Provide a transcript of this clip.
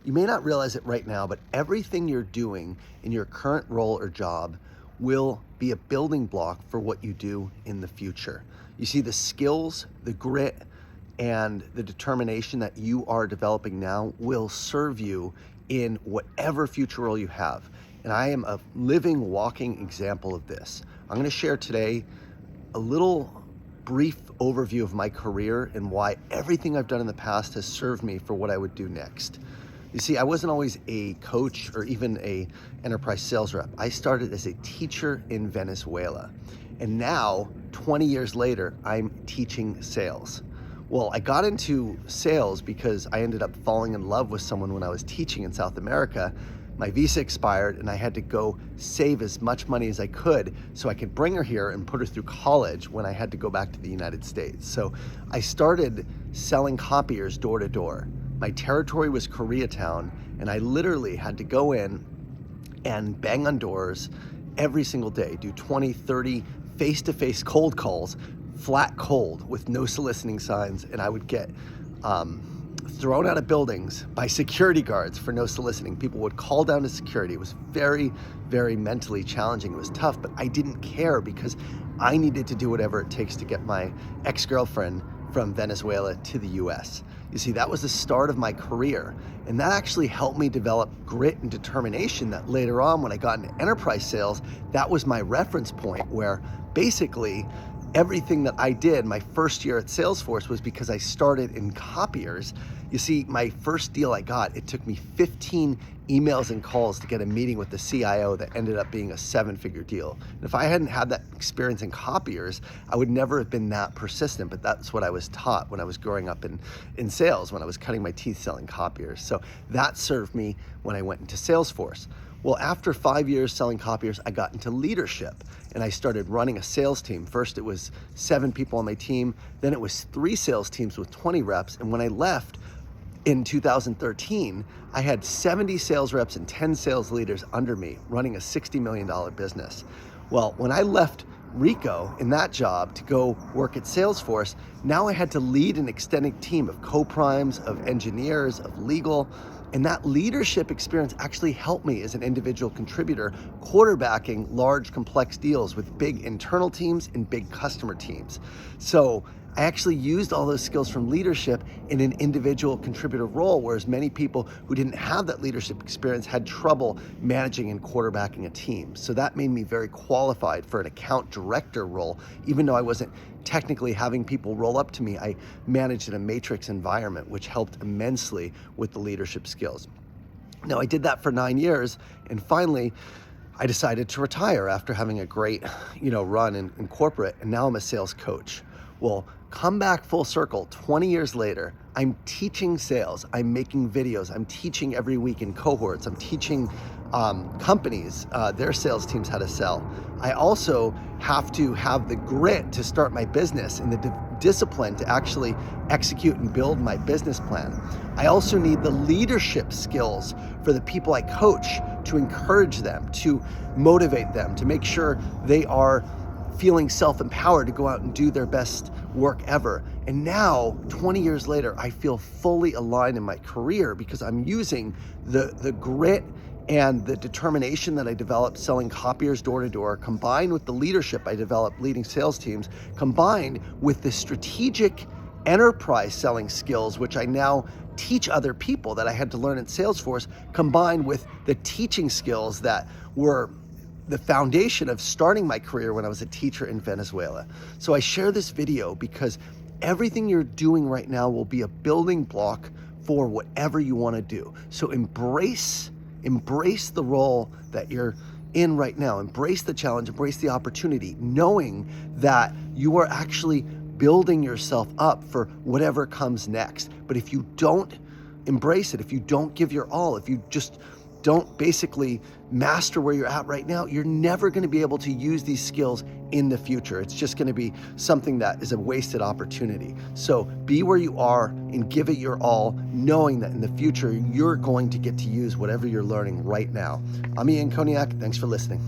You may not realize it right now, but everything you're doing in your current role or job will be a building block for what you do in the future. You see, the skills, the grit, and the determination that you are developing now will serve you in whatever future role you have. And I am a living, walking example of this. I'm going to share today a little brief overview of my career and why everything I've done in the past has served me for what I would do next. You see, I wasn't always a coach or even a enterprise sales rep. I started as a teacher in Venezuela. And now, 20 years later, I'm teaching sales. Well, I got into sales because I ended up falling in love with someone when I was teaching in South America. My visa expired and I had to go save as much money as I could so I could bring her here and put her through college when I had to go back to the United States. So I started selling copiers door to door. My territory was Koreatown, and I literally had to go in and bang on doors every single day, do 20, 30 face-to-face cold calls, flat cold with no soliciting signs, and I would get thrown out of buildings by security guards for no soliciting. People would call down to security. It was very, very mentally challenging. It was tough, but I didn't care because I needed to do whatever it takes to get my ex-girlfriend from Venezuela to the US. You see, that was the start of my career, and that actually helped me develop grit and determination that later on when I got into enterprise sales, that was my reference point where basically everything that I did my first year at Salesforce was because I started in copiers. You see, my first deal I got, it took me 15 emails and calls to get a meeting with the CIO that ended up being a 7-figure deal. And if I hadn't had that experience in copiers, I would never have been that persistent, but that's what I was taught when I was growing up in sales, when I was cutting my teeth selling copiers. So that served me when I went into Salesforce. Well, after 5 years selling copiers, I got into leadership and I started running a sales team. First, it was 7 people on my team. Then it was 3 sales teams with 20 reps. And when I left in 2013, I had 70 sales reps and 10 sales leaders under me running a $60 million business. Well, when I left Ricoh in that job to go work at Salesforce, now I had to lead an extended team of co-primes, of engineers, of legal, and that leadership experience actually helped me as an individual contributor, quarterbacking large, complex deals with big internal teams and big customer teams. So I actually used all those skills from leadership in an individual contributor role, whereas many people who didn't have that leadership experience had trouble managing and quarterbacking a team. So that made me very qualified for an account director role. Even though I wasn't technically having people roll up to me, I managed in a matrix environment, which helped immensely with the leadership skills. Now, I did that for 9 years, and finally, I decided to retire after having a great, run in corporate, and now I'm a sales coach. Well, come back full circle, 20 years later, I'm teaching sales, I'm making videos, I'm teaching every week in cohorts, I'm teaching companies, their sales teams how to sell. I also have to have the grit to start my business and the discipline to actually execute and build my business plan. I also need the leadership skills for the people I coach to encourage them, to motivate them, to make sure they are feeling self-empowered to go out and do their best work ever. And now, 20 years later, I feel fully aligned in my career because I'm using the grit and the determination that I developed selling copiers door to door, combined with the leadership I developed leading sales teams, combined with the strategic enterprise selling skills, which I now teach other people that I had to learn at Salesforce, combined with the teaching skills that were the foundation of starting my career when I was a teacher in Venezuela. So I share this video because everything you're doing right now will be a building block for whatever you want to do. So embrace the role that you're in right now. Embrace the challenge, embrace the opportunity, knowing that you are actually building yourself up for whatever comes next. But if you don't embrace it, if you don't give your all, if you just don't basically master where you're at right now, you're never going to be able to use these skills in the future. It's just going to be something that is a wasted opportunity. So be where you are and give it your all, knowing that in the future, you're going to get to use whatever you're learning right now. I'm Ian Koniak. Thanks for listening.